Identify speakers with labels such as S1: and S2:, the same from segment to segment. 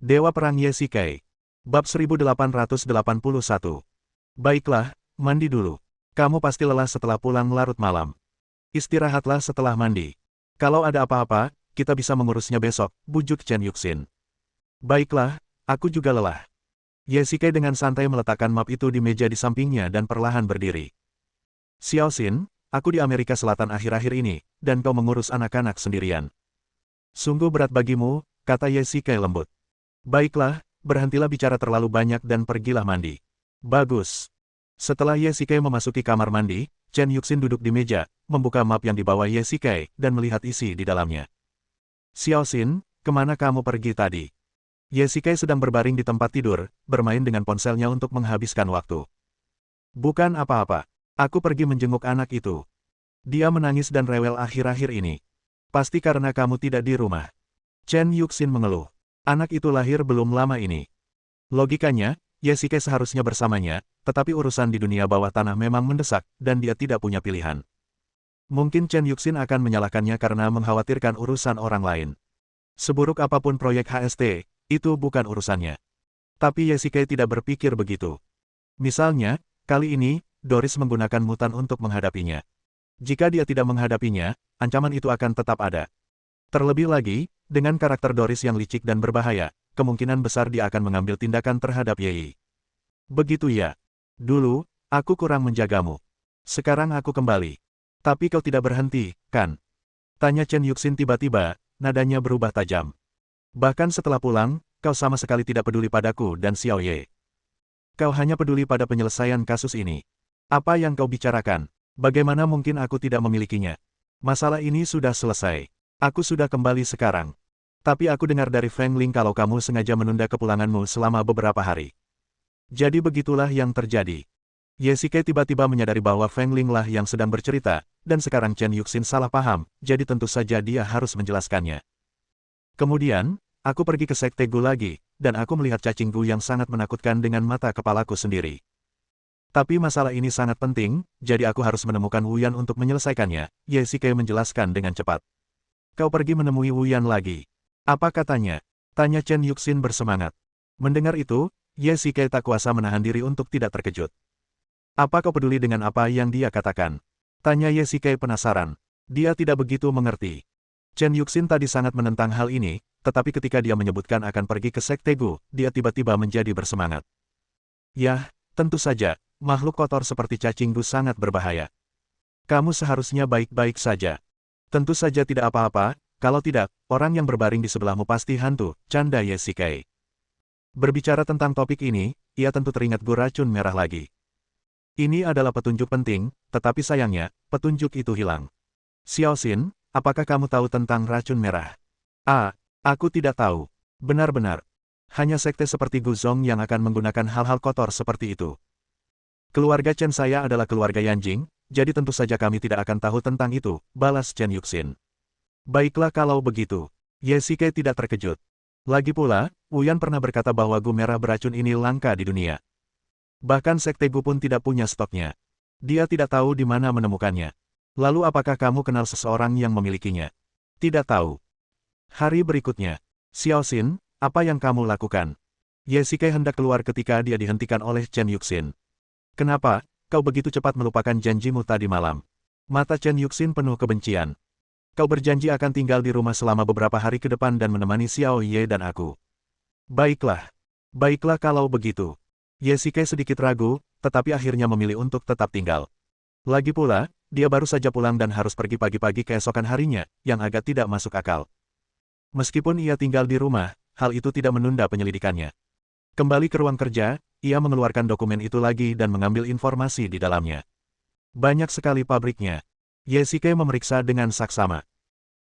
S1: Dewa Perang Yesikai. Bab 1881. Baiklah, mandi dulu. Kamu pasti lelah setelah pulang larut malam. Istirahatlah setelah mandi. Kalau ada apa-apa, kita bisa mengurusnya besok, bujuk Chen Yuxin. Baiklah, aku juga lelah. Yesikai dengan santai meletakkan map itu di meja di sampingnya dan perlahan berdiri. Xiao Xin, aku di Amerika Selatan akhir-akhir ini, dan kau mengurus anak-anak sendirian. Sungguh berat bagimu, kata Yesikai lembut. Baiklah, berhentilah bicara terlalu banyak dan pergilah mandi. Bagus. Setelah Yesikai memasuki kamar mandi, Chen Yuxin duduk di meja, membuka map yang dibawa Yesikai, dan melihat isi di dalamnya. Xiao Xin, kemana kamu pergi tadi? Yesikai sedang berbaring di tempat tidur, bermain dengan ponselnya untuk menghabiskan waktu. Bukan apa-apa. Aku pergi menjenguk anak itu. Dia menangis dan rewel akhir-akhir ini. Pasti karena kamu tidak di rumah. Chen Yuxin mengeluh. Anak itu lahir belum lama ini. Logikanya, Yesikai seharusnya bersamanya, tetapi urusan di dunia bawah tanah memang mendesak, dan dia tidak punya pilihan. Mungkin Chen Yuxin akan menyalahkannya karena mengkhawatirkan urusan orang lain. Seburuk apapun proyek HST, itu bukan urusannya. Tapi Yesikai tidak berpikir begitu. Misalnya, kali ini, Doris menggunakan mutan untuk menghadapinya. Jika dia tidak menghadapinya, ancaman itu akan tetap ada. Terlebih lagi, dengan karakter Doris yang licik dan berbahaya, kemungkinan besar dia akan mengambil tindakan terhadap Yei. Begitu ya. Dulu, aku kurang menjagamu. Sekarang aku kembali. Tapi kau tidak berhenti, kan? Tanya Chen Yuxin tiba-tiba, nadanya berubah tajam. Bahkan setelah pulang, kau sama sekali tidak peduli padaku dan Xiao Ye. Kau hanya peduli pada penyelesaian kasus ini. Apa yang kau bicarakan? Bagaimana mungkin aku tidak memilikinya? Masalah ini sudah selesai. Aku sudah kembali sekarang. Tapi aku dengar dari Feng Ling kalau kamu sengaja menunda kepulanganmu selama beberapa hari. Jadi begitulah yang terjadi. Yesikai tiba-tiba menyadari bahwa Feng Ling lah yang sedang bercerita, dan sekarang Chen Yuxin salah paham, jadi tentu saja dia harus menjelaskannya. Kemudian, aku pergi ke Sekte Gu lagi, dan aku melihat cacing Gu yang sangat menakutkan dengan mata kepalaku sendiri. Tapi masalah ini sangat penting, jadi aku harus menemukan Wu Yan untuk menyelesaikannya, Yesikai menjelaskan dengan cepat. Kau pergi menemui Wu Yan lagi. Apa katanya? Tanya Chen Yuxin bersemangat. Mendengar itu, Yesikai tak kuasa menahan diri untuk tidak terkejut. Apa kau peduli dengan apa yang dia katakan? Tanya Yesikai penasaran. Dia tidak begitu mengerti. Chen Yuxin tadi sangat menentang hal ini, tetapi ketika dia menyebutkan akan pergi ke Sekte Gu, dia tiba-tiba menjadi bersemangat. Yah, tentu saja, makhluk kotor seperti cacing Gu sangat berbahaya. Kamu seharusnya baik-baik saja. Tentu saja tidak apa-apa, kalau tidak, orang yang berbaring di sebelahmu pasti hantu, canda Yesikai. Berbicara tentang topik ini, ia tentu teringat Gu racun merah lagi. Ini adalah petunjuk penting, tetapi sayangnya, petunjuk itu hilang. Xiao Xin, apakah kamu tahu tentang racun merah? Aku tidak tahu. Benar-benar. Hanya sekte seperti Gu Zong yang akan menggunakan hal-hal kotor seperti itu. Keluarga Chen saya adalah keluarga Yanjing, jadi tentu saja kami tidak akan tahu tentang itu, balas Chen Yuxin. Baiklah kalau begitu. Yesikai tidak terkejut. Lagi pula, Wu Yan pernah berkata bahwa Gu merah beracun ini langka di dunia. Bahkan Sekte Gu pun tidak punya stoknya. Dia tidak tahu di mana menemukannya. Lalu apakah kamu kenal seseorang yang memilikinya? Tidak tahu. Hari berikutnya. Xiao Xin, apa yang kamu lakukan? Yesikai hendak keluar ketika dia dihentikan oleh Chen Yuxin. Kenapa, kau begitu cepat melupakan janjimu tadi malam? Mata Chen Yuxin penuh kebencian. Kau berjanji akan tinggal di rumah selama beberapa hari ke depan dan menemani Xiao Ye dan aku. Baiklah. Baiklah kalau begitu. Yesikai sedikit ragu, tetapi akhirnya memilih untuk tetap tinggal. Lagi pula, dia baru saja pulang dan harus pergi pagi-pagi keesokan harinya, yang agak tidak masuk akal. Meskipun ia tinggal di rumah, hal itu tidak menunda penyelidikannya. Kembali ke ruang kerja, ia mengeluarkan dokumen itu lagi dan mengambil informasi di dalamnya. Banyak sekali pabriknya. Yesikai memeriksa dengan saksama.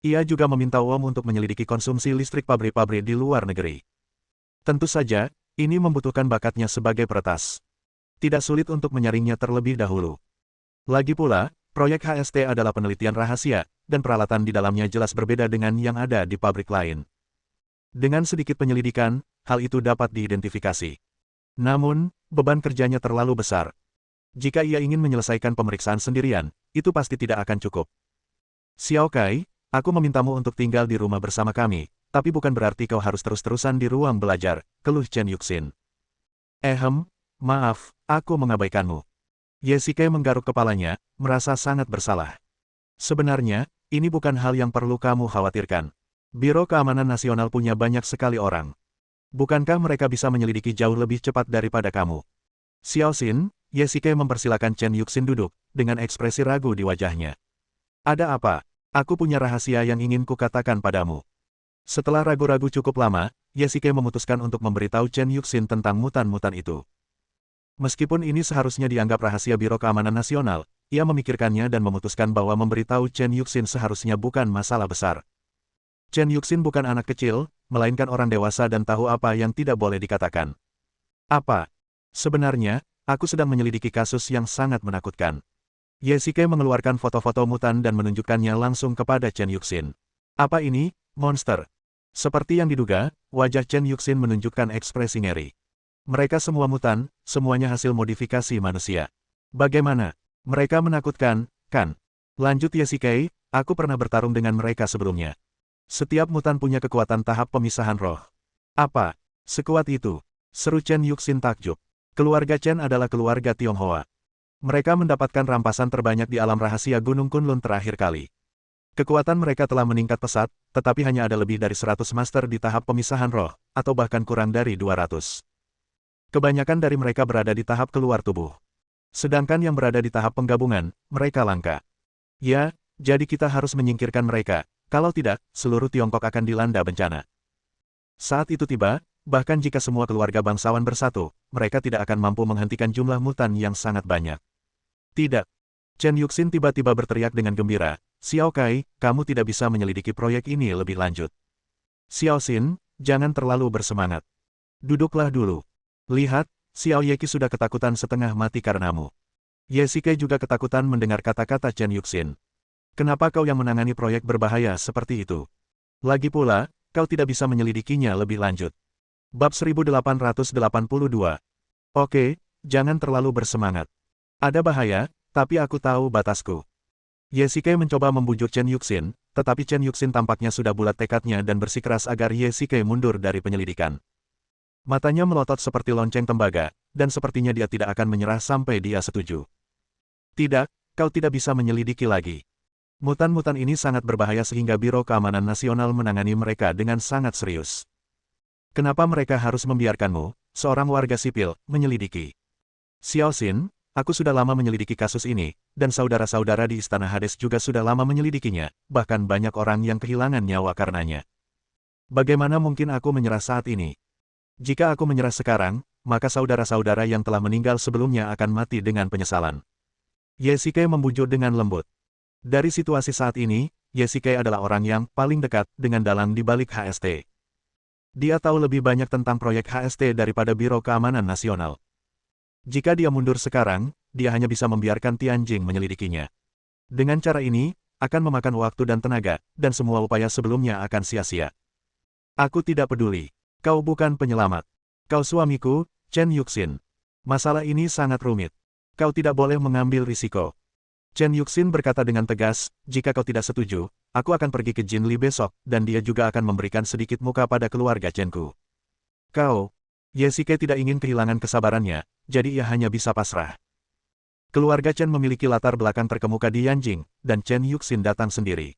S1: Ia juga meminta Wom untuk menyelidiki konsumsi listrik pabrik-pabrik di luar negeri. Tentu saja, ini membutuhkan bakatnya sebagai peretas. Tidak sulit untuk menyaringnya terlebih dahulu. Lagi pula, proyek HST adalah penelitian rahasia, dan peralatan di dalamnya jelas berbeda dengan yang ada di pabrik lain. Dengan sedikit penyelidikan, hal itu dapat diidentifikasi. Namun, beban kerjanya terlalu besar. Jika ia ingin menyelesaikan pemeriksaan sendirian, itu pasti tidak akan cukup. Xiao Kai, aku memintamu untuk tinggal di rumah bersama kami, tapi bukan berarti kau harus terus-terusan di ruang belajar, keluh Chen Yuxin. Maaf, aku mengabaikanmu. Ye Shikai menggaruk kepalanya, merasa sangat bersalah. Sebenarnya, ini bukan hal yang perlu kamu khawatirkan. Biro Keamanan Nasional punya banyak sekali orang. Bukankah mereka bisa menyelidiki jauh lebih cepat daripada kamu? Xiao Xin, Ye Shikai mempersilakan Chen Yuxin duduk, dengan ekspresi ragu di wajahnya. Ada apa? Aku punya rahasia yang ingin kukatakan padamu. Setelah ragu-ragu cukup lama, Ye Shikai memutuskan untuk memberitahu Chen Yuxin tentang mutan-mutan itu. Meskipun ini seharusnya dianggap rahasia Biro Keamanan Nasional, ia memikirkannya dan memutuskan bahwa memberitahu Chen Yuxin seharusnya bukan masalah besar. Chen Yuxin bukan anak kecil, melainkan orang dewasa dan tahu apa yang tidak boleh dikatakan. Apa? Sebenarnya, aku sedang menyelidiki kasus yang sangat menakutkan. Ye Shikai mengeluarkan foto-foto mutan dan menunjukkannya langsung kepada Chen Yuxin. Apa ini, monster? Seperti yang diduga, wajah Chen Yuxin menunjukkan ekspresi ngeri. Mereka semua mutan, semuanya hasil modifikasi manusia. Bagaimana? Mereka menakutkan, kan? Lanjut Ye Shikai, aku pernah bertarung dengan mereka sebelumnya. Setiap mutan punya kekuatan tahap pemisahan roh. Apa? Sekuat itu? Seru Chen Yuxin takjub. Keluarga Chen adalah keluarga Tionghoa. Mereka mendapatkan rampasan terbanyak di alam rahasia Gunung Kunlun terakhir kali. Kekuatan mereka telah meningkat pesat, tetapi hanya ada lebih dari 100 master di tahap pemisahan roh, atau bahkan kurang dari 200. Kebanyakan dari mereka berada di tahap keluar tubuh. Sedangkan yang berada di tahap penggabungan, mereka langka. Ya, jadi kita harus menyingkirkan mereka, kalau tidak, seluruh Tiongkok akan dilanda bencana. Saat itu tiba, bahkan jika semua keluarga bangsawan bersatu, mereka tidak akan mampu menghentikan jumlah mutan yang sangat banyak. Tidak. Chen Yuxin tiba-tiba berteriak dengan gembira, Xiao Kai, kamu tidak bisa menyelidiki proyek ini lebih lanjut. Xiao Xin, jangan terlalu bersemangat. Duduklah dulu. Lihat, Xiao Yeki sudah ketakutan setengah mati karenamu. Ye Shikai juga ketakutan mendengar kata-kata Chen Yuxin. Kenapa kau yang menangani proyek berbahaya seperti itu? Lagi pula, kau tidak bisa menyelidikinya lebih lanjut. Bab 1882. Oke, jangan terlalu bersemangat. Ada bahaya, tapi aku tahu batasku. Ye Shikai mencoba membujuk Chen Yuxin, tetapi Chen Yuxin tampaknya sudah bulat tekadnya dan bersikeras agar Ye Shikai mundur dari penyelidikan. Matanya melotot seperti lonceng tembaga, dan sepertinya dia tidak akan menyerah sampai dia setuju. Tidak, kau tidak bisa menyelidiki lagi. Mutan-mutan ini sangat berbahaya sehingga Biro Keamanan Nasional menangani mereka dengan sangat serius. Kenapa mereka harus membiarkanmu, seorang warga sipil, menyelidiki? Xiao Xin, aku sudah lama menyelidiki kasus ini, dan saudara-saudara di Istana Hades juga sudah lama menyelidikinya, bahkan banyak orang yang kehilangan nyawa karenanya. Bagaimana mungkin aku menyerah saat ini? Jika aku menyerah sekarang, maka saudara-saudara yang telah meninggal sebelumnya akan mati dengan penyesalan. Ye Shikai membujuk dengan lembut. Dari situasi saat ini, Ye Shikai adalah orang yang paling dekat dengan dalang di balik HST. Dia tahu lebih banyak tentang proyek HST daripada Biro Keamanan Nasional. Jika dia mundur sekarang, dia hanya bisa membiarkan Tianjing menyelidikinya. Dengan cara ini, akan memakan waktu dan tenaga, dan semua upaya sebelumnya akan sia-sia. Aku tidak peduli. Kau bukan penyelamat. Kau suamiku, Chen Yuxin. Masalah ini sangat rumit. Kau tidak boleh mengambil risiko. Chen Yuxin berkata dengan tegas, jika kau tidak setuju, aku akan pergi ke Jin Li besok, dan dia juga akan memberikan sedikit muka pada keluarga Chenku. Kau, Ye Shikai tidak ingin kehilangan kesabarannya, jadi ia hanya bisa pasrah. Keluarga Chen memiliki latar belakang terkemuka di Yanjing, dan Chen Yuxin datang sendiri.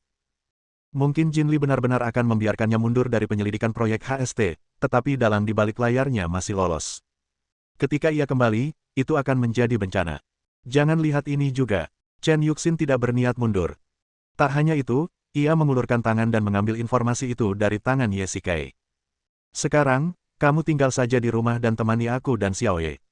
S1: Mungkin Jin Li benar-benar akan membiarkannya mundur dari penyelidikan proyek HST, tetapi dalang di balik layarnya masih lolos. Ketika ia kembali, itu akan menjadi bencana. Jangan lihat ini juga. Chen Yuxin tidak berniat mundur. Tak hanya itu, ia mengulurkan tangan dan mengambil informasi itu dari tangan Ye Shikai. Sekarang, kamu tinggal saja di rumah dan temani aku dan Xiao Ye.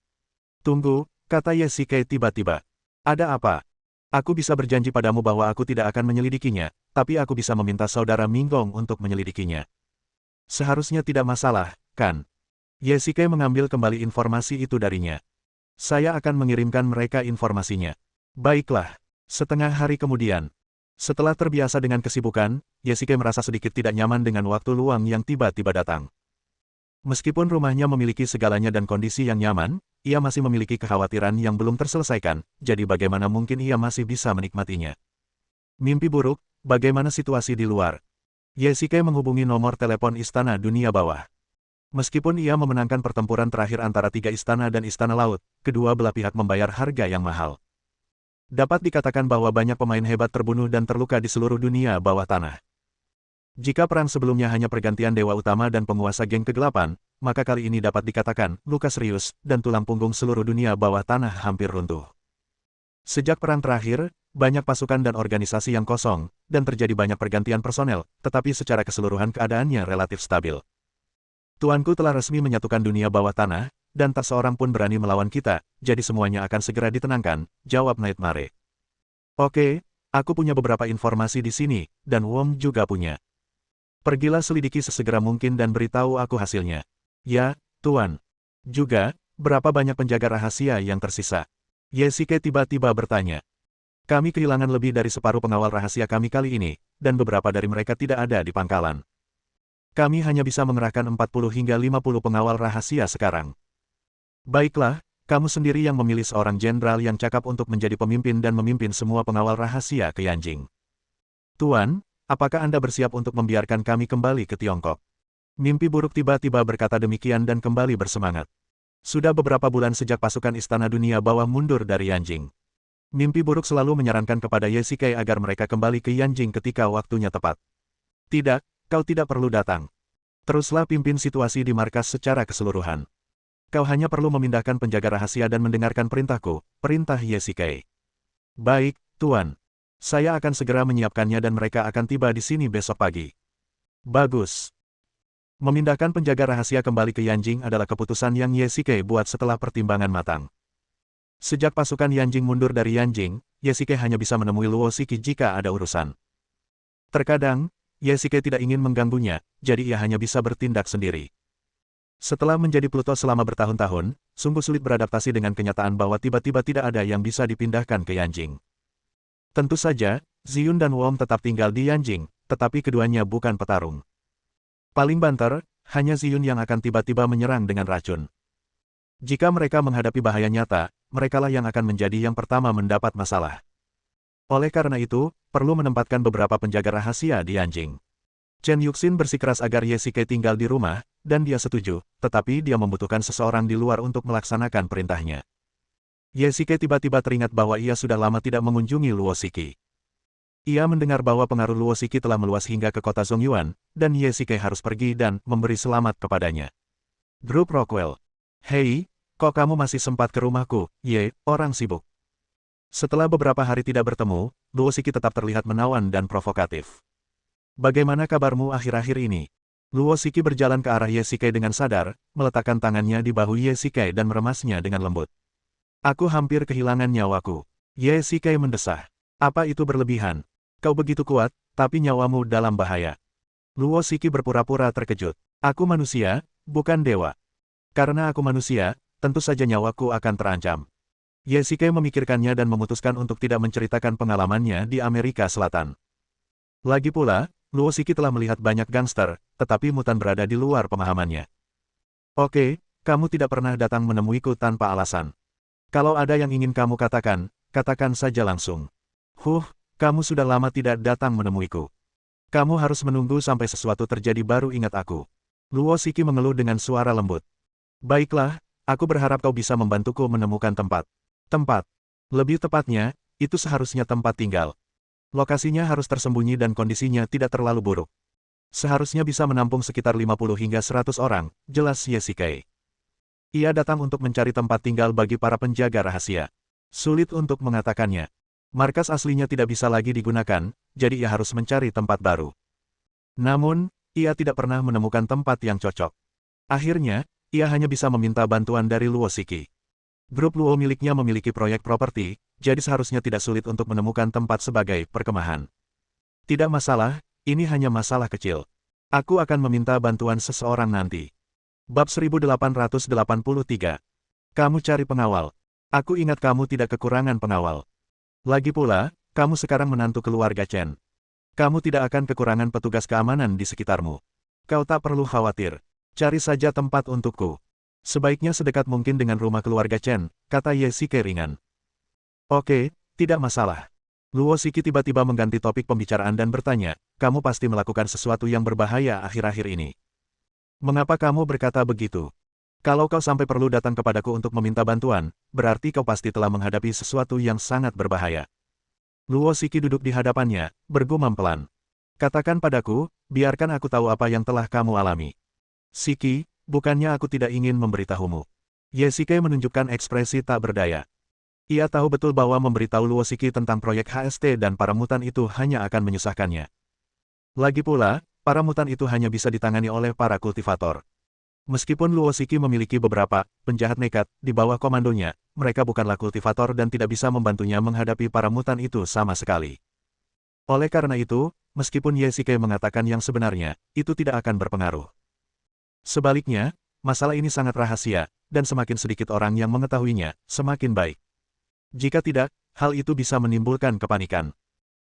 S1: Tunggu, kata Ye Shikai tiba-tiba. Ada apa? Aku bisa berjanji padamu bahwa aku tidak akan menyelidikinya, tapi aku bisa meminta saudara Minggong untuk menyelidikinya. Seharusnya tidak masalah, kan? Ye Shikai mengambil kembali informasi itu darinya. Saya akan mengirimkan mereka informasinya. Baiklah. Setengah hari kemudian. Setelah terbiasa dengan kesibukan, Ye Shikai merasa sedikit tidak nyaman dengan waktu luang yang tiba-tiba datang. Meskipun rumahnya memiliki segalanya dan kondisi yang nyaman, ia masih memiliki kekhawatiran yang belum terselesaikan, jadi bagaimana mungkin ia masih bisa menikmatinya. Mimpi buruk, bagaimana situasi di luar? Ye Shike menghubungi nomor telepon Istana Dunia Bawah. Meskipun ia memenangkan pertempuran terakhir antara 3 istana dan Istana Laut, kedua belah pihak membayar harga yang mahal. Dapat dikatakan bahwa banyak pemain hebat terbunuh dan terluka di seluruh dunia bawah tanah. Jika perang sebelumnya hanya pergantian dewa utama dan penguasa geng kegelapan, maka kali ini dapat dikatakan luka serius dan tulang punggung seluruh dunia bawah tanah hampir runtuh. Sejak perang terakhir, banyak pasukan dan organisasi yang kosong, dan terjadi banyak pergantian personel, tetapi secara keseluruhan keadaannya relatif stabil. Tuanku telah resmi menyatukan dunia bawah tanah, dan tak seorang pun berani melawan kita, jadi semuanya akan segera ditenangkan, jawab Nightmare. Oke, aku punya beberapa informasi di sini, dan Wom juga punya. Pergilah selidiki sesegera mungkin dan beritahu aku hasilnya. Ya, Tuan. Juga, berapa banyak penjaga rahasia yang tersisa? Ye Shike tiba-tiba bertanya. Kami kehilangan lebih dari separuh pengawal rahasia kami kali ini, dan beberapa dari mereka tidak ada di pangkalan. Kami hanya bisa mengerahkan 40 hingga 50 pengawal rahasia sekarang. Baiklah, kamu sendiri yang memilih seorang jenderal yang cakap untuk menjadi pemimpin dan memimpin semua pengawal rahasia ke Yanjing. Tuan, apakah Anda bersiap untuk membiarkan kami kembali ke Tiongkok? Mimpi buruk tiba-tiba berkata demikian dan kembali bersemangat. Sudah beberapa bulan sejak pasukan Istana Dunia Bawah mundur dari Yanjing. Mimpi buruk selalu menyarankan kepada Ye Shike agar mereka kembali ke Yanjing ketika waktunya tepat. Tidak. Kau tidak perlu datang. Teruslah pimpin situasi di markas secara keseluruhan. Kau hanya perlu memindahkan penjaga rahasia dan mendengarkan perintahku, perintah Ye Shike. Baik, Tuan. Saya akan segera menyiapkannya dan mereka akan tiba di sini besok pagi. Bagus. Memindahkan penjaga rahasia kembali ke Yanjing adalah keputusan yang Ye Shike buat setelah pertimbangan matang. Sejak pasukan Yanjing mundur dari Yanjing, Ye Shike hanya bisa menemui Luo Shiki jika ada urusan. Terkadang, Ye Shike tidak ingin mengganggunya, jadi ia hanya bisa bertindak sendiri. Setelah menjadi Pluto selama bertahun-tahun, sungguh sulit beradaptasi dengan kenyataan bahwa tiba-tiba tidak ada yang bisa dipindahkan ke Yanjing. Tentu saja, Ziyun dan Wom tetap tinggal di Yanjing, tetapi keduanya bukan petarung. Paling banter, hanya Ziyun yang akan tiba-tiba menyerang dengan racun. Jika mereka menghadapi bahaya nyata, merekalah yang akan menjadi yang pertama mendapat masalah. Oleh karena itu, perlu menempatkan beberapa penjaga rahasia di Yanjing. Chen Yuxin bersikeras agar Ye Shike tinggal di rumah, dan dia setuju, tetapi dia membutuhkan seseorang di luar untuk melaksanakan perintahnya. Ye Shike tiba-tiba teringat bahwa ia sudah lama tidak mengunjungi Luo Shiki. Ia mendengar bahwa pengaruh Luo Shiki telah meluas hingga ke kota Zongyuan, dan Ye Shike harus pergi dan memberi selamat kepadanya. Grup Rockwell. Hei, kok kamu masih sempat ke rumahku, Ye, orang sibuk. Setelah beberapa hari tidak bertemu, Luo Shiki tetap terlihat menawan dan provokatif. Bagaimana kabarmu akhir-akhir ini? Luo Shiki berjalan ke arah Ye Shike dengan sadar, meletakkan tangannya di bahu Ye Shike dan meremasnya dengan lembut. Aku hampir kehilangan nyawaku. Ye Shike mendesah. Apa itu berlebihan? Kau begitu kuat, tapi nyawamu dalam bahaya. Luo Shiki berpura-pura terkejut. Aku manusia, bukan dewa. Karena aku manusia, tentu saja nyawaku akan terancam. Ye Shike memikirkannya dan memutuskan untuk tidak menceritakan pengalamannya di Amerika Selatan. Lagi pula, Luo Shiki telah melihat banyak gangster, tetapi mutan berada di luar pemahamannya. Oke, kamu tidak pernah datang menemuiku tanpa alasan. Kalau ada yang ingin kamu katakan, katakan saja langsung. Kamu sudah lama tidak datang menemuiku. Kamu harus menunggu sampai sesuatu terjadi baru ingat aku. Luo Shiki mengeluh dengan suara lembut. Baiklah, aku berharap kau bisa membantuku menemukan tempat. Tempat. Lebih tepatnya, itu seharusnya tempat tinggal. Lokasinya harus tersembunyi dan kondisinya tidak terlalu buruk. Seharusnya bisa menampung sekitar 50 hingga 100 orang, jelas Ye Shike. Ia datang untuk mencari tempat tinggal bagi para penjaga rahasia. Sulit untuk mengatakannya. Markas aslinya tidak bisa lagi digunakan, jadi ia harus mencari tempat baru. Namun, ia tidak pernah menemukan tempat yang cocok. Akhirnya, ia hanya bisa meminta bantuan dari Luo Shiki. Grup Luo miliknya memiliki proyek properti, jadi seharusnya tidak sulit untuk menemukan tempat sebagai perkemahan. Tidak masalah, ini hanya masalah kecil. Aku akan meminta bantuan seseorang nanti. Bab 1883. Kamu cari pengawal. Aku ingat kamu tidak kekurangan pengawal. Lagi pula, kamu sekarang menantu keluarga Chen. Kamu tidak akan kekurangan petugas keamanan di sekitarmu. Kau tak perlu khawatir. Cari saja tempat untukku. Sebaiknya sedekat mungkin dengan rumah keluarga Chen, kata Ye Shike ringan. Oke, tidak masalah. Luo Shiki tiba-tiba mengganti topik pembicaraan dan bertanya, kamu pasti melakukan sesuatu yang berbahaya akhir-akhir ini. Mengapa kamu berkata begitu? Kalau kau sampai perlu datang kepadaku untuk meminta bantuan, berarti kau pasti telah menghadapi sesuatu yang sangat berbahaya. Luo Shiki duduk di hadapannya, bergumam pelan. Katakan padaku, biarkan aku tahu apa yang telah kamu alami. Shiki, bukannya aku tidak ingin memberitahumu. Ye Shiki menunjukkan ekspresi tak berdaya. Ia tahu betul bahwa memberitahu Luo Shiki tentang proyek HST dan para mutan itu hanya akan menyusahkannya. Lagi pula, para mutan itu hanya bisa ditangani oleh para kultivator. Meskipun Luo Shiki memiliki beberapa penjahat nekat di bawah komandonya, mereka bukanlah kultivator dan tidak bisa membantunya menghadapi para mutan itu sama sekali. Oleh karena itu, meskipun Ye Shiki mengatakan yang sebenarnya, itu tidak akan berpengaruh. Sebaliknya, masalah ini sangat rahasia, dan semakin sedikit orang yang mengetahuinya, semakin baik. Jika tidak, hal itu bisa menimbulkan kepanikan.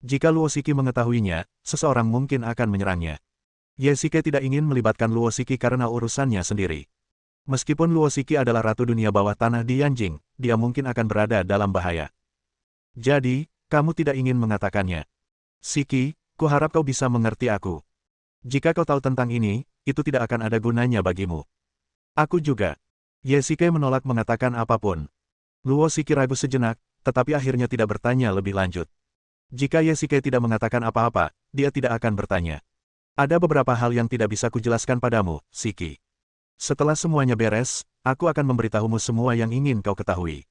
S1: Jika Luo Shiki mengetahuinya, seseorang mungkin akan menyerangnya. Ye Shiki tidak ingin melibatkan Luo Shiki karena urusannya sendiri. Meskipun Luo Shiki adalah ratu dunia bawah tanah di Yanjing, dia mungkin akan berada dalam bahaya. Jadi, kamu tidak ingin mengatakannya. Shiki, kuharap kau bisa mengerti aku. Jika kau tahu tentang ini, itu tidak akan ada gunanya bagimu. Aku juga. Ye Shiki menolak mengatakan apapun. Luo Shiki ragu sejenak, tetapi akhirnya tidak bertanya lebih lanjut. Jika Ye Shiki tidak mengatakan apa-apa, dia tidak akan bertanya. Ada beberapa hal yang tidak bisa kujelaskan padamu, Shiki. Setelah semuanya beres, aku akan memberitahumu semua yang ingin kau ketahui.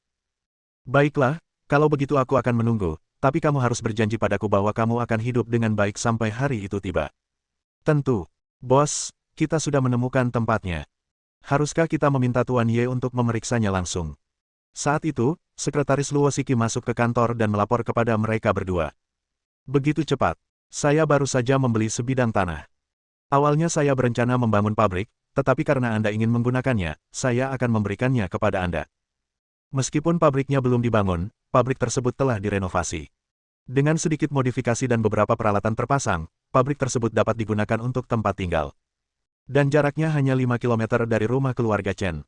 S1: Baiklah, kalau begitu aku akan menunggu, tapi kamu harus berjanji padaku bahwa kamu akan hidup dengan baik sampai hari itu tiba. Tentu. Bos, kita sudah menemukan tempatnya. Haruskah kita meminta Tuan Ye untuk memeriksanya langsung? Saat itu, Sekretaris Luo Shiki masuk ke kantor dan melapor kepada mereka berdua. Begitu cepat. Saya baru saja membeli sebidang tanah. Awalnya saya berencana membangun pabrik, tetapi karena Anda ingin menggunakannya, saya akan memberikannya kepada Anda. Meskipun pabriknya belum dibangun, pabrik tersebut telah direnovasi. Dengan sedikit modifikasi dan beberapa peralatan terpasang, pabrik tersebut dapat digunakan untuk tempat tinggal. Dan jaraknya hanya 5 km dari rumah keluarga Chen.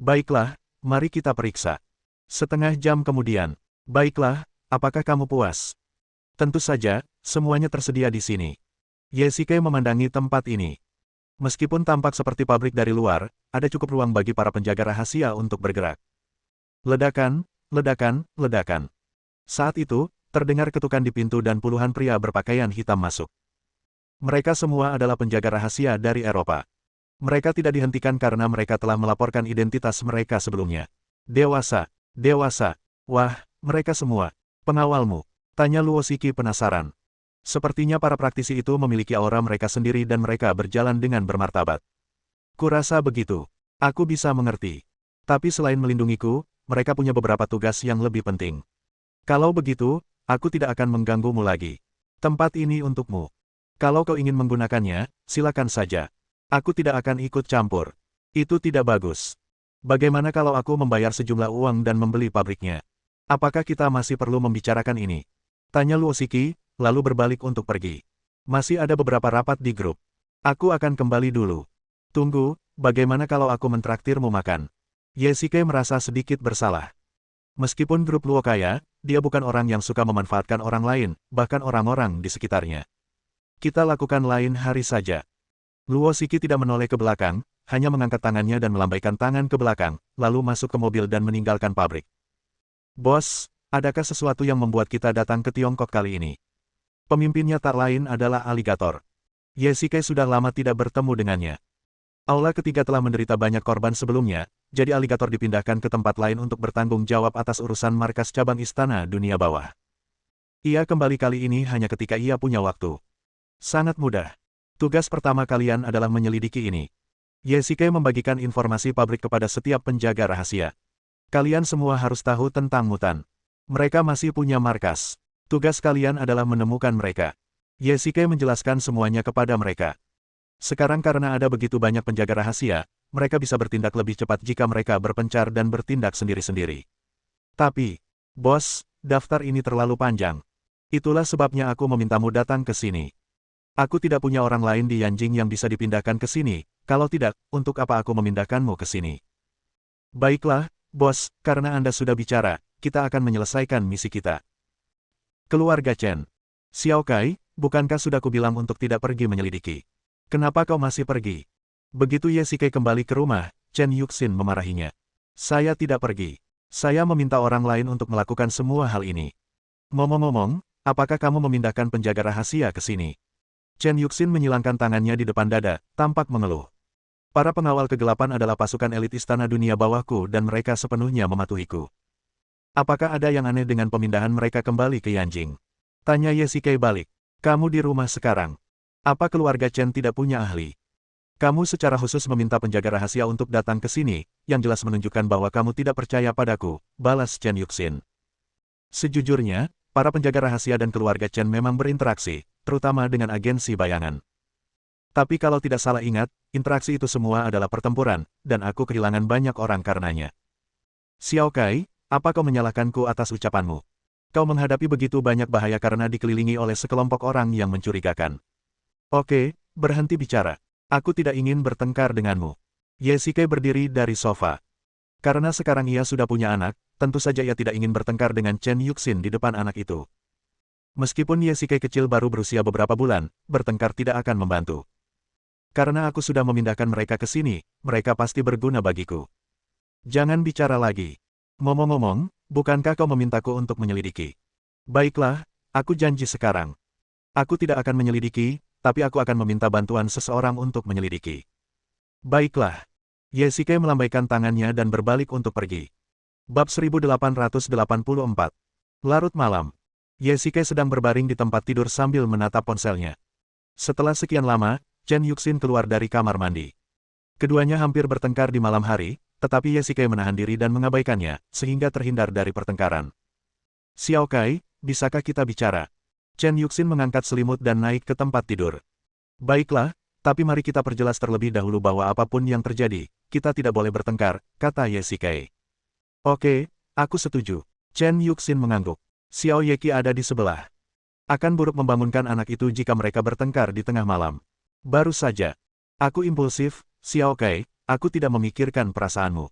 S1: Baiklah, mari kita periksa. Setengah jam kemudian. Baiklah, apakah kamu puas? Tentu saja, semuanya tersedia di sini. Ye Shiki memandangi tempat ini. Meskipun tampak seperti pabrik dari luar, ada cukup ruang bagi para penjaga rahasia untuk bergerak. Ledakan, ledakan, ledakan. Saat itu, terdengar ketukan di pintu dan puluhan pria berpakaian hitam masuk. Mereka semua adalah penjaga rahasia dari Eropa. Mereka tidak dihentikan karena mereka telah melaporkan identitas mereka sebelumnya. Dewasa, dewasa. Wah, mereka semua. Pengawalmu. Tanya Luo Shiki penasaran. Sepertinya para praktisi itu memiliki aura mereka sendiri dan mereka berjalan dengan bermartabat. Kurasa begitu. Aku bisa mengerti. Tapi selain melindungiku, mereka punya beberapa tugas yang lebih penting. Kalau begitu, aku tidak akan mengganggumu lagi. Tempat ini untukmu. Kalau kau ingin menggunakannya, silakan saja. Aku tidak akan ikut campur. Itu tidak bagus. Bagaimana kalau aku membayar sejumlah uang dan membeli pabriknya? Apakah kita masih perlu membicarakan ini? Tanya Luo Shiki, lalu berbalik untuk pergi. Masih ada beberapa rapat di grup. Aku akan kembali dulu. Tunggu, bagaimana kalau aku mentraktirmu makan? Ye Shiki merasa sedikit bersalah. Meskipun grup Luo kaya, dia bukan orang yang suka memanfaatkan orang lain, bahkan orang-orang di sekitarnya. Kita lakukan lain hari saja. Luo Shiki tidak menoleh ke belakang, hanya mengangkat tangannya dan melambaikan tangan ke belakang, lalu masuk ke mobil dan meninggalkan pabrik. Bos, adakah sesuatu yang membuat kita datang ke Tiongkok kali ini? Pemimpinnya tak lain adalah aligator. Ye Shiki sudah lama tidak bertemu dengannya. Aula ketiga telah menderita banyak korban sebelumnya, jadi aligator dipindahkan ke tempat lain untuk bertanggung jawab atas urusan markas cabang Istana Dunia Bawah. Ia kembali kali ini hanya ketika ia punya waktu. Sangat mudah. Tugas pertama kalian adalah menyelidiki ini. Ye Shiki membagikan informasi pabrik kepada setiap penjaga rahasia. Kalian semua harus tahu tentang mutan. Mereka masih punya markas. Tugas kalian adalah menemukan mereka. Ye Shiki menjelaskan semuanya kepada mereka. Sekarang karena ada begitu banyak penjaga rahasia, mereka bisa bertindak lebih cepat jika mereka berpencar dan bertindak sendiri-sendiri. Tapi, bos, daftar ini terlalu panjang. Itulah sebabnya aku memintamu datang ke sini. Aku tidak punya orang lain di Yanjing yang bisa dipindahkan ke sini, kalau tidak, untuk apa aku memindahkanmu ke sini? Baiklah, bos, karena Anda sudah bicara, kita akan menyelesaikan misi kita. Keluarga Chen. Xiao Kai, bukankah sudah kubilang untuk tidak pergi menyelidiki? Kenapa kau masih pergi? Begitu Ye Shikai kembali ke rumah, Chen Yuxin memarahinya. Saya tidak pergi. Saya meminta orang lain untuk melakukan semua hal ini. Ngomong-ngomong, apakah kamu memindahkan penjaga rahasia ke sini? Chen Yuxin menyilangkan tangannya di depan dada, tampak mengeluh. Para pengawal kegelapan adalah pasukan elit istana dunia bawahku dan mereka sepenuhnya mematuhiku. Apakah ada yang aneh dengan pemindahan mereka kembali ke Yanjing? Tanya Ye Shikai balik. Kamu di rumah sekarang. Apa keluarga Chen tidak punya ahli? Kamu secara khusus meminta penjaga rahasia untuk datang ke sini, yang jelas menunjukkan bahwa kamu tidak percaya padaku, balas Chen Yuxin. Sejujurnya, para penjaga rahasia dan keluarga Chen memang berinteraksi, terutama dengan agensi bayangan. Tapi kalau tidak salah ingat, interaksi itu semua adalah pertempuran, dan aku kehilangan banyak orang karenanya. Xiao Kai, apa kau menyalahkanku atas ucapanmu? Kau menghadapi begitu banyak bahaya karena dikelilingi oleh sekelompok orang yang mencurigakan. Oke, berhenti bicara. Aku tidak ingin bertengkar denganmu. Ye Shikai berdiri dari sofa. Karena sekarang ia sudah punya anak, tentu saja ia tidak ingin bertengkar dengan Chen Yuxin di depan anak itu. Meskipun Ye Shikai kecil baru berusia beberapa bulan, bertengkar tidak akan membantu. Karena aku sudah memindahkan mereka ke sini, mereka pasti berguna bagiku. Jangan bicara lagi. Ngomong-ngomong, bukankah kau memintaku untuk menyelidiki? Baiklah, aku janji sekarang. Aku tidak akan menyelidiki, tapi aku akan meminta bantuan seseorang untuk menyelidiki. Baiklah. Ye Shikai melambaikan tangannya dan berbalik untuk pergi. Bab 1884. Larut malam. Ye Shikai sedang berbaring di tempat tidur sambil menatap ponselnya. Setelah sekian lama, Chen Yuxin keluar dari kamar mandi. Keduanya hampir bertengkar di malam hari, tetapi Ye Shikai menahan diri dan mengabaikannya, sehingga terhindar dari pertengkaran. Xiao Kai, bisakah kita bicara? Chen Yuxin mengangkat selimut dan naik ke tempat tidur. Baiklah, tapi mari kita perjelas terlebih dahulu bahwa apapun yang terjadi, kita tidak boleh bertengkar, kata Ye Shikai. Oke, aku setuju. Chen Yuxin mengangguk. Xiao Yeki ada di sebelah. Akan buruk membangunkan anak itu jika mereka bertengkar di tengah malam. Baru saja. Aku impulsif, Xiao Kai. Aku tidak memikirkan perasaanmu.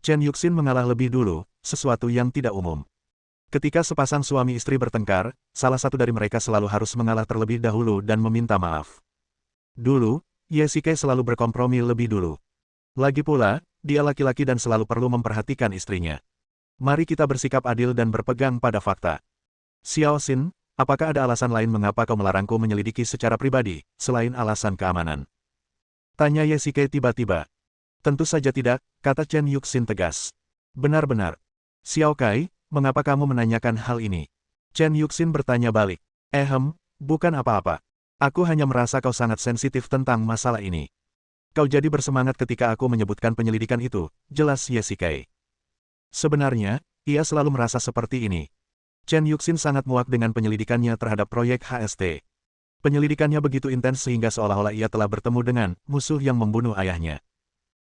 S1: Chen Yuxin mengalah lebih dulu, sesuatu yang tidak umum. Ketika sepasang suami istri bertengkar, salah satu dari mereka selalu harus mengalah terlebih dahulu dan meminta maaf. Dulu, Ye Shikai selalu berkompromi lebih dulu. Lagi pula, dia laki-laki dan selalu perlu memperhatikan istrinya. Mari kita bersikap adil dan berpegang pada fakta. Xiao Xin, apakah ada alasan lain mengapa kau melarangku menyelidiki secara pribadi, selain alasan keamanan? Tanya Ye Shikai tiba-tiba. Tentu saja tidak, kata Chen Yuxin tegas. Benar-benar. Xiao Kai, mengapa kamu menanyakan hal ini? Chen Yuxin bertanya balik. Bukan apa-apa. Aku hanya merasa kau sangat sensitif tentang masalah ini. Kau jadi bersemangat ketika aku menyebutkan penyelidikan itu, jelas Ye Shikai. Sebenarnya, ia selalu merasa seperti ini. Chen Yuxin sangat muak dengan penyelidikannya terhadap proyek HST. Penyelidikannya begitu intens sehingga seolah-olah ia telah bertemu dengan musuh yang membunuh ayahnya.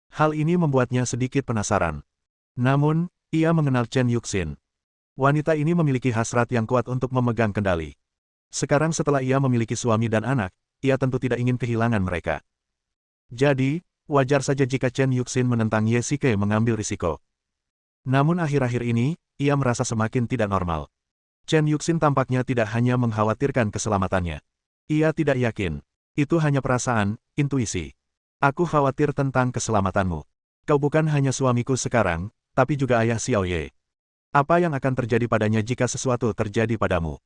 S1: Hal ini membuatnya sedikit penasaran. Namun, ia mengenal Chen Yuxin. Wanita ini memiliki hasrat yang kuat untuk memegang kendali. Sekarang setelah ia memiliki suami dan anak, ia tentu tidak ingin kehilangan mereka. Jadi, wajar saja jika Chen Yuxin menentang Ye Shikai mengambil risiko. Namun akhir-akhir ini, ia merasa semakin tidak normal. Chen Yuxin tampaknya tidak hanya mengkhawatirkan keselamatannya. Ia tidak yakin. Itu hanya perasaan, intuisi. Aku khawatir tentang keselamatanmu. Kau bukan hanya suamiku sekarang, tapi juga ayah Xiao Ye. Apa yang akan terjadi padanya jika sesuatu terjadi padamu?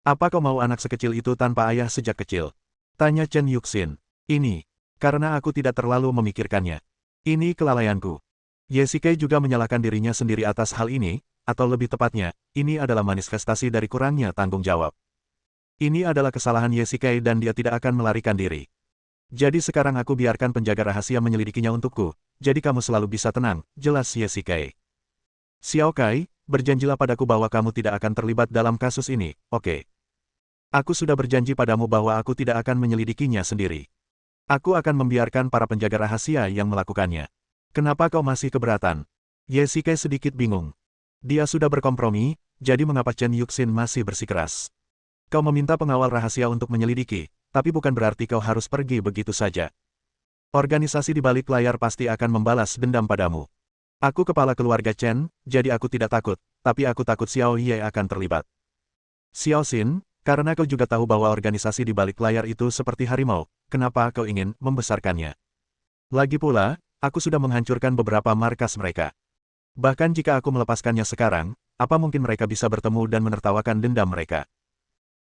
S1: Apa kau mau anak sekecil itu tanpa ayah sejak kecil? Tanya Chen Yuxin. Ini, karena aku tidak terlalu memikirkannya. Ini kelalaianku. Ye Shikai juga menyalahkan dirinya sendiri atas hal ini, atau lebih tepatnya, ini adalah manifestasi dari kurangnya tanggung jawab. Ini adalah kesalahan Ye Shikai dan dia tidak akan melarikan diri. Jadi sekarang aku biarkan penjaga rahasia menyelidikinya untukku, jadi kamu selalu bisa tenang, jelas Ye Shikai. Xiao Kai, berjanjilah padaku bahwa kamu tidak akan terlibat dalam kasus ini, oke? Aku sudah berjanji padamu bahwa aku tidak akan menyelidikinya sendiri. Aku akan membiarkan para penjaga rahasia yang melakukannya. Kenapa kau masih keberatan? Ye Shikai sedikit bingung. Dia sudah berkompromi, jadi mengapa Chen Yuxin masih bersikeras? Kau meminta pengawal rahasia untuk menyelidiki, tapi bukan berarti kau harus pergi begitu saja. Organisasi di balik layar pasti akan membalas dendam padamu. Aku kepala keluarga Chen, jadi aku tidak takut, tapi aku takut Xiao Ye akan terlibat. Xiao Xin, Karena kau juga tahu bahwa organisasi di balik layar itu seperti harimau, kenapa kau ingin membesarkannya? Lagi pula, aku sudah menghancurkan beberapa markas mereka. Bahkan jika aku melepaskannya sekarang, apa mungkin mereka bisa bertemu dan menertawakan dendam mereka?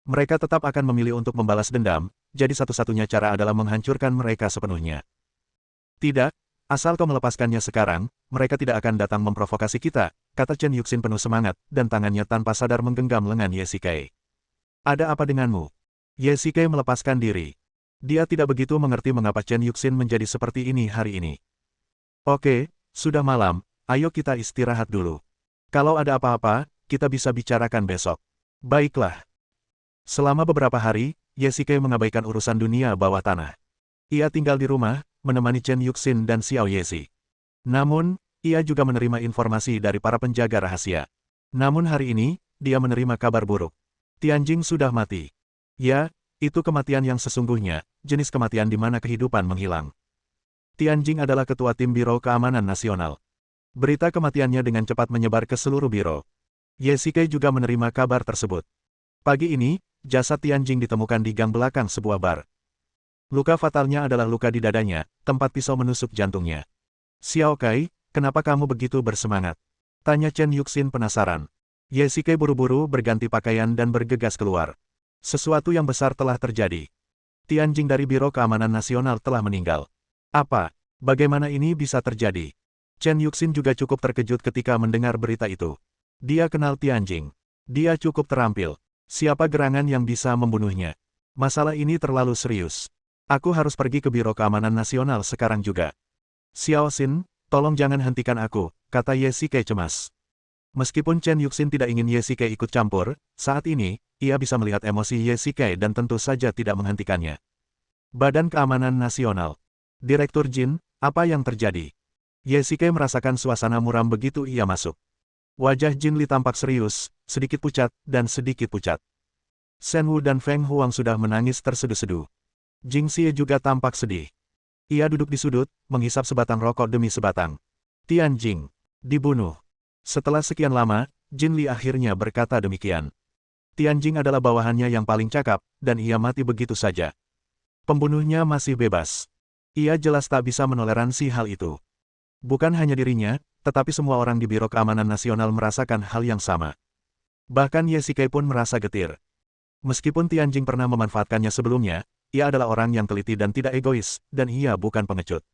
S1: Mereka tetap akan memilih untuk membalas dendam, jadi satu-satunya cara adalah menghancurkan mereka sepenuhnya. Tidak, asal kau melepaskannya sekarang, mereka tidak akan datang memprovokasi kita, kata Chen Yuxin penuh semangat, dan tangannya tanpa sadar menggenggam lengan Ye Shikai. Ada apa denganmu? Ye Shikai melepaskan diri. Dia tidak begitu mengerti mengapa Chen Yuxin menjadi seperti ini hari ini. Oke, sudah malam, ayo kita istirahat dulu. Kalau ada apa-apa, kita bisa bicarakan besok. Baiklah. Selama beberapa hari, Ye Shikai mengabaikan urusan dunia bawah tanah. Ia tinggal di rumah, menemani Chen Yuxin dan Xiao Yexi. Namun, ia juga menerima informasi dari para penjaga rahasia. Namun hari ini, dia menerima kabar buruk. Tianjing sudah mati. Ya, itu kematian yang sesungguhnya, jenis kematian di mana kehidupan menghilang. Tianjing adalah ketua tim Biro Keamanan Nasional. Berita kematiannya dengan cepat menyebar ke seluruh biro. Ye Shikai juga menerima kabar tersebut. Pagi ini, jasad Tianjing ditemukan di gang belakang sebuah bar. Luka fatalnya adalah luka di dadanya, tempat pisau menusuk jantungnya. Xiao Kai, kenapa kamu begitu bersemangat? Tanya Chen Yuxin penasaran. Ye Shikai buru-buru berganti pakaian dan bergegas keluar. Sesuatu yang besar telah terjadi. Tianjing dari Biro Keamanan Nasional telah meninggal. Apa? Bagaimana ini bisa terjadi? Chen Yuxin juga cukup terkejut ketika mendengar berita itu. Dia kenal Tianjing. Dia cukup terampil. Siapa gerangan yang bisa membunuhnya? Masalah ini terlalu serius. Aku harus pergi ke Biro Keamanan Nasional sekarang juga. Xiao Xin, tolong jangan hentikan aku, kata Ye Shikai cemas. Meskipun Chen Yuxin tidak ingin Ye Shikai ikut campur, saat ini, ia bisa melihat emosi Ye Shikai dan tentu saja tidak menghentikannya. Badan Keamanan Nasional. Direktur Jin, apa yang terjadi? Ye Shikai merasakan suasana muram begitu ia masuk. Wajah Jin Li tampak serius, sedikit pucat, dan sedikit pucat. Shen Wu dan Feng Huang sudah menangis terseduh-seduh. Jing Xie juga tampak sedih. Ia duduk di sudut, menghisap sebatang rokok demi sebatang. Tianjing dibunuh. Setelah sekian lama, Jin Li akhirnya berkata demikian. Tianjing adalah bawahannya yang paling cakap, dan ia mati begitu saja. Pembunuhnya masih bebas. Ia jelas tak bisa menoleransi hal itu. Bukan hanya dirinya, tetapi semua orang di Biro Keamanan Nasional merasakan hal yang sama. Bahkan Ye Shikai pun merasa getir. Meskipun Tianjing pernah memanfaatkannya sebelumnya, ia adalah orang yang teliti dan tidak egois, dan ia bukan pengecut.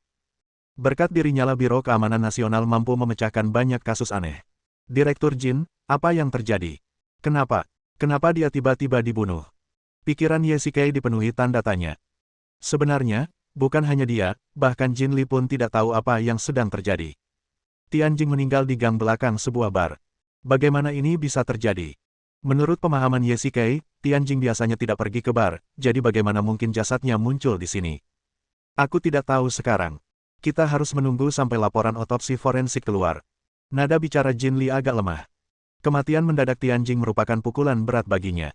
S1: Berkat dirinya lah Biro Keamanan Nasional mampu memecahkan banyak kasus aneh. Direktur Jin, apa yang terjadi? Kenapa? Kenapa dia tiba-tiba dibunuh? Pikiran Ye Shikai dipenuhi tanda tanya. Sebenarnya, bukan hanya dia, bahkan Jin Li pun tidak tahu apa yang sedang terjadi. Tianjing meninggal di gang belakang sebuah bar. Bagaimana ini bisa terjadi? Menurut pemahaman Ye Shikai, Tianjing biasanya tidak pergi ke bar, jadi bagaimana mungkin jasadnya muncul di sini? Aku tidak tahu sekarang. Kita harus menunggu sampai laporan otopsi forensik keluar. Nada bicara Jin Li agak lemah. Kematian mendadak Tianjing merupakan pukulan berat baginya.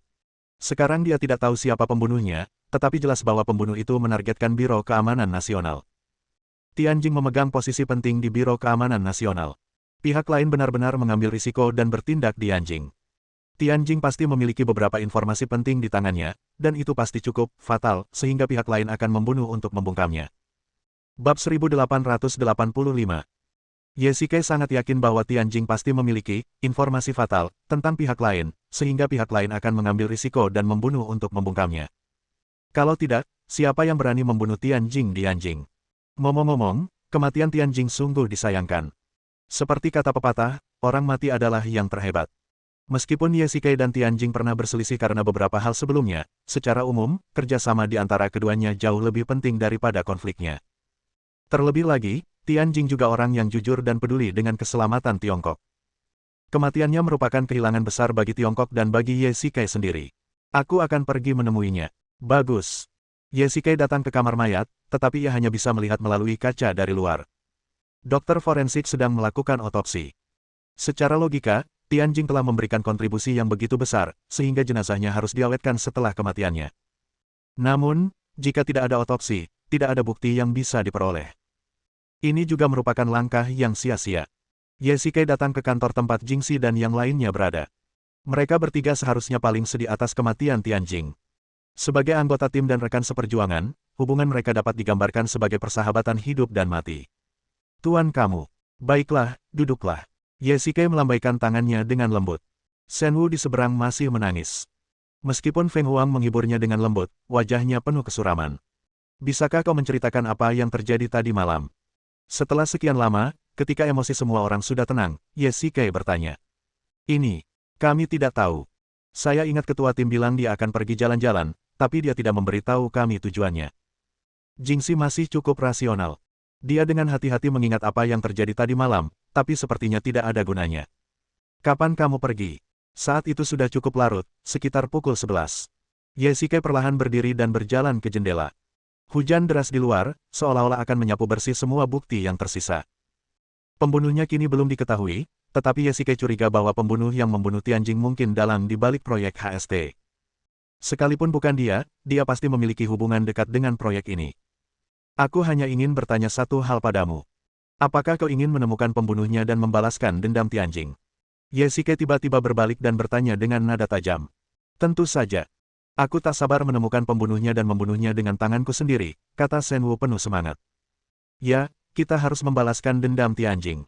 S1: Sekarang dia tidak tahu siapa pembunuhnya, tetapi jelas bahwa pembunuh itu menargetkan Biro Keamanan Nasional. Tianjing memegang posisi penting di Biro Keamanan Nasional. Pihak lain benar-benar mengambil risiko dan bertindak di Tianjing. Tianjing pasti memiliki beberapa informasi penting di tangannya, dan itu pasti cukup fatal, sehingga pihak lain akan membunuh untuk membungkamnya. Bab 1885. Ye Shikai sangat yakin bahwa Tianjing pasti memiliki informasi fatal tentang pihak lain, sehingga pihak lain akan mengambil risiko dan membunuh untuk membungkamnya. Kalau tidak, siapa yang berani membunuh Tianjing di Tianjing? Ngomong-ngomong, kematian Tianjing sungguh disayangkan. Seperti kata pepatah, orang mati adalah yang terhebat. Meskipun Ye Shikai dan Tianjing pernah berselisih karena beberapa hal sebelumnya, secara umum, kerjasama di antara keduanya jauh lebih penting daripada konfliknya. Terlebih lagi, Tianjing juga orang yang jujur dan peduli dengan keselamatan Tiongkok. Kematiannya merupakan kehilangan besar bagi Tiongkok dan bagi Ye Shikai sendiri. Aku akan pergi menemuinya. Bagus. Ye Shikai datang ke kamar mayat, tetapi ia hanya bisa melihat melalui kaca dari luar. Dokter forensik sedang melakukan otopsi. Secara logika, Tianjing telah memberikan kontribusi yang begitu besar, sehingga jenazahnya harus diawetkan setelah kematiannya. Namun, jika tidak ada otopsi, tidak ada bukti yang bisa diperoleh. Ini juga merupakan langkah yang sia-sia. Ye Shikai datang ke kantor tempat Jingxi dan yang lainnya berada. Mereka bertiga seharusnya paling sedih atas kematian Tianjing. Sebagai anggota tim dan rekan seperjuangan, hubungan mereka dapat digambarkan sebagai persahabatan hidup dan mati. Tuan kamu. Baiklah, duduklah. Ye Shikai melambaikan tangannya dengan lembut. Shen Wu di seberang masih menangis. Meskipun Feng Huang menghiburnya dengan lembut, wajahnya penuh kesuraman. Bisakah kau menceritakan apa yang terjadi tadi malam? Setelah sekian lama, ketika emosi semua orang sudah tenang, Ye Shikai bertanya. Ini, kami tidak tahu. Saya ingat ketua tim bilang dia akan pergi jalan-jalan, tapi dia tidak memberitahu kami tujuannya. Jingxi masih cukup rasional. Dia dengan hati-hati mengingat apa yang terjadi tadi malam, tapi sepertinya tidak ada gunanya. Kapan kamu pergi? Saat itu sudah cukup larut, sekitar pukul 11. Ye Shikai perlahan berdiri dan berjalan ke jendela. Hujan deras di luar, seolah-olah akan menyapu bersih semua bukti yang tersisa. Pembunuhnya kini belum diketahui, tetapi Ye Shikai curiga bahwa pembunuh yang membunuh Tianjing mungkin dalang di balik proyek HST. Sekalipun bukan dia, dia pasti memiliki hubungan dekat dengan proyek ini. Aku hanya ingin bertanya satu hal padamu. Apakah kau ingin menemukan pembunuhnya dan membalaskan dendam Tianjing? Ye Shikai tiba-tiba berbalik dan bertanya dengan nada tajam. Tentu saja. Aku tak sabar menemukan pembunuhnya dan membunuhnya dengan tanganku sendiri, kata Shen Wu penuh semangat. Ya, kita harus membalaskan dendam Tianjing.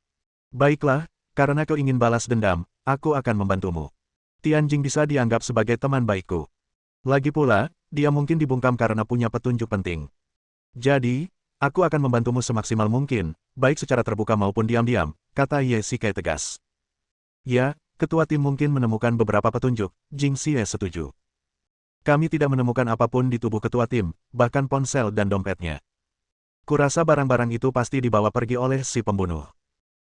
S1: Baiklah, karena kau ingin balas dendam, aku akan membantumu. Tianjing bisa dianggap sebagai teman baikku. Lagi pula, dia mungkin dibungkam karena punya petunjuk penting. Jadi, aku akan membantumu semaksimal mungkin, baik secara terbuka maupun diam-diam, kata Ye Shikai tegas. Ya, ketua tim mungkin menemukan beberapa petunjuk, Jingxi setuju. Kami tidak menemukan apapun di tubuh ketua tim, bahkan ponsel dan dompetnya. Kurasa barang-barang itu pasti dibawa pergi oleh si pembunuh.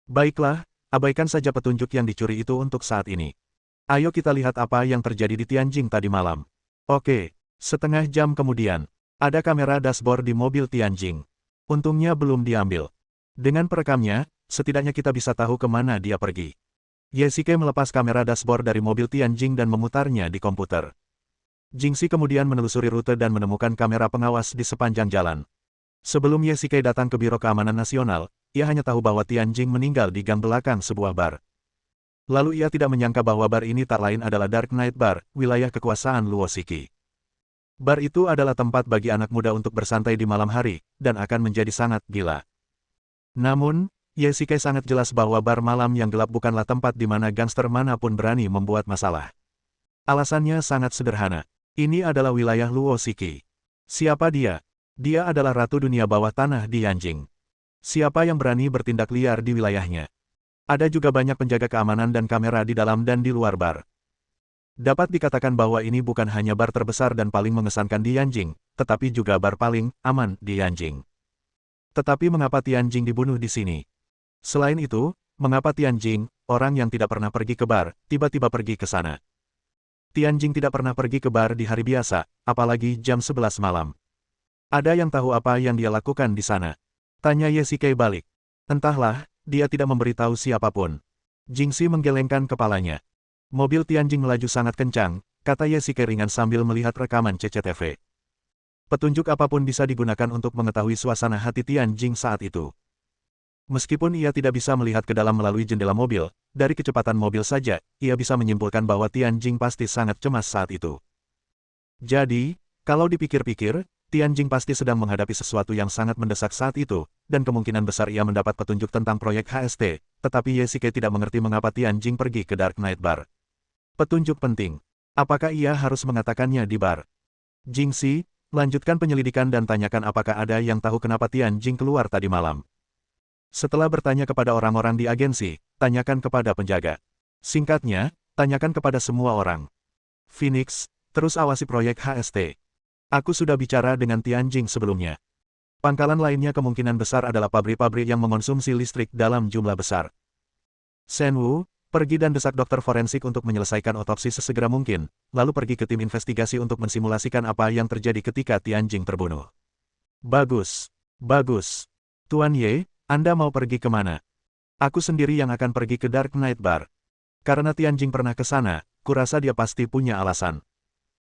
S1: Baiklah, abaikan saja petunjuk yang dicuri itu untuk saat ini. Ayo kita lihat apa yang terjadi di Tianjing tadi malam. Oke, setengah jam kemudian. Ada kamera dashboard di mobil Tianjing. Untungnya belum diambil. Dengan perekamnya, setidaknya kita bisa tahu kemana dia pergi. Ye Shikai melepas kamera dashboard dari mobil Tianjing dan memutarnya di komputer. Jingxi kemudian menelusuri rute dan menemukan kamera pengawas di sepanjang jalan. Sebelum Ye Shikai datang ke Biro Keamanan Nasional, ia hanya tahu bahwa Tianjing meninggal di gang belakang sebuah bar. Lalu ia tidak menyangka bahwa bar ini tak lain adalah Dark Knight Bar, wilayah kekuasaan Luo Shiki. Bar itu adalah tempat bagi anak muda untuk bersantai di malam hari, dan akan menjadi sangat gila. Namun, Ye Shikai sangat jelas bahwa bar malam yang gelap bukanlah tempat di mana gangster manapun berani membuat masalah. Alasannya sangat sederhana. Ini adalah wilayah Luo Shiki. Siapa dia? Dia adalah ratu dunia bawah tanah di Yanjing. Siapa yang berani bertindak liar di wilayahnya? Ada juga banyak penjaga keamanan dan kamera di dalam dan di luar bar. Dapat dikatakan bahwa ini bukan hanya bar terbesar dan paling mengesankan di Yanjing, tetapi juga bar paling aman di Yanjing. Tetapi mengapa Tianjing dibunuh di sini? Selain itu, mengapa Tianjing, orang yang tidak pernah pergi ke bar, tiba-tiba pergi ke sana? Tianjing tidak pernah pergi ke bar di hari biasa, apalagi jam 11 malam. Ada yang tahu apa yang dia lakukan di sana? Tanya Ye Shikai balik. Entahlah, dia tidak memberitahu siapapun. Jingxi menggelengkan kepalanya. Mobil Tianjing melaju sangat kencang, kata Ye Shikai ringan sambil melihat rekaman CCTV. Petunjuk apapun bisa digunakan untuk mengetahui suasana hati Tianjing saat itu. Meskipun ia tidak bisa melihat ke dalam melalui jendela mobil, dari kecepatan mobil saja, ia bisa menyimpulkan bahwa Tianjing pasti sangat cemas saat itu. Jadi, kalau dipikir-pikir, Tianjing pasti sedang menghadapi sesuatu yang sangat mendesak saat itu, dan kemungkinan besar ia mendapat petunjuk tentang proyek HST, tetapi Ye Shikai tidak mengerti mengapa Tianjing pergi ke Dark Knight Bar. Petunjuk penting. Apakah ia harus mengatakannya di bar? Jingxi, lanjutkan penyelidikan dan tanyakan apakah ada yang tahu kenapa Tianjing keluar tadi malam. Setelah bertanya kepada orang-orang di agensi, tanyakan kepada penjaga. Singkatnya, tanyakan kepada semua orang. Phoenix, terus awasi proyek HST. Aku sudah bicara dengan Tianjing sebelumnya. Pangkalan lainnya kemungkinan besar adalah pabrik-pabrik yang mengonsumsi listrik dalam jumlah besar. Shen Wu, pergi dan desak dokter forensik untuk menyelesaikan otopsi sesegera mungkin, lalu pergi ke tim investigasi untuk mensimulasikan apa yang terjadi ketika Tianjing terbunuh. Bagus. Bagus. Tuan Ye, Anda mau pergi kemana? Aku sendiri yang akan pergi ke Dark Knight Bar. Karena Tianjing pernah ke sana, kurasa dia pasti punya alasan.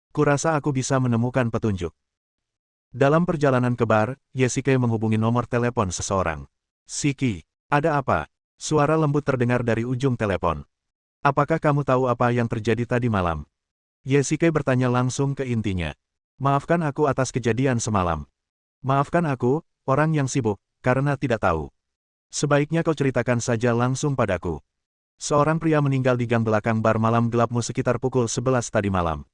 S1: Kurasa aku bisa menemukan petunjuk. Dalam perjalanan ke bar, Ye Shikai menghubungi nomor telepon seseorang. Shiki, ada apa? Suara lembut terdengar dari ujung telepon. Apakah kamu tahu apa yang terjadi tadi malam? Yesike bertanya langsung ke intinya. Maafkan aku atas kejadian semalam. Maafkan aku, orang yang sibuk, karena tidak tahu. Sebaiknya kau ceritakan saja langsung padaku. Seorang pria meninggal di gang belakang bar malam gelapmu sekitar pukul 11 tadi malam.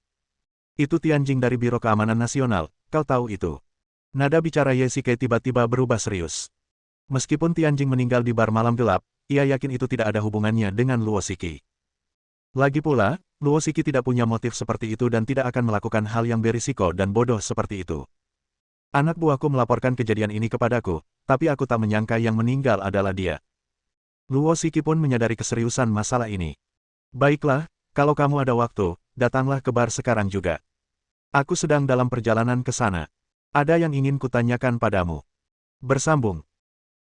S1: Itu Tianjing dari Biro Keamanan Nasional, kau tahu itu. Nada bicara Yesike tiba-tiba berubah serius. Meskipun Tianjing meninggal di bar malam gelap, ia yakin itu tidak ada hubungannya dengan Luo Shiki. Lagi pula, Luo Shiki tidak punya motif seperti itu dan tidak akan melakukan hal yang berisiko dan bodoh seperti itu. Anak buahku melaporkan kejadian ini kepadaku, tapi aku tak menyangka yang meninggal adalah dia. Luo Shiki pun menyadari keseriusan masalah ini. Baiklah, kalau kamu ada waktu, datanglah ke bar sekarang juga. Aku sedang dalam perjalanan ke sana. Ada yang ingin kutanyakan padamu. Bersambung.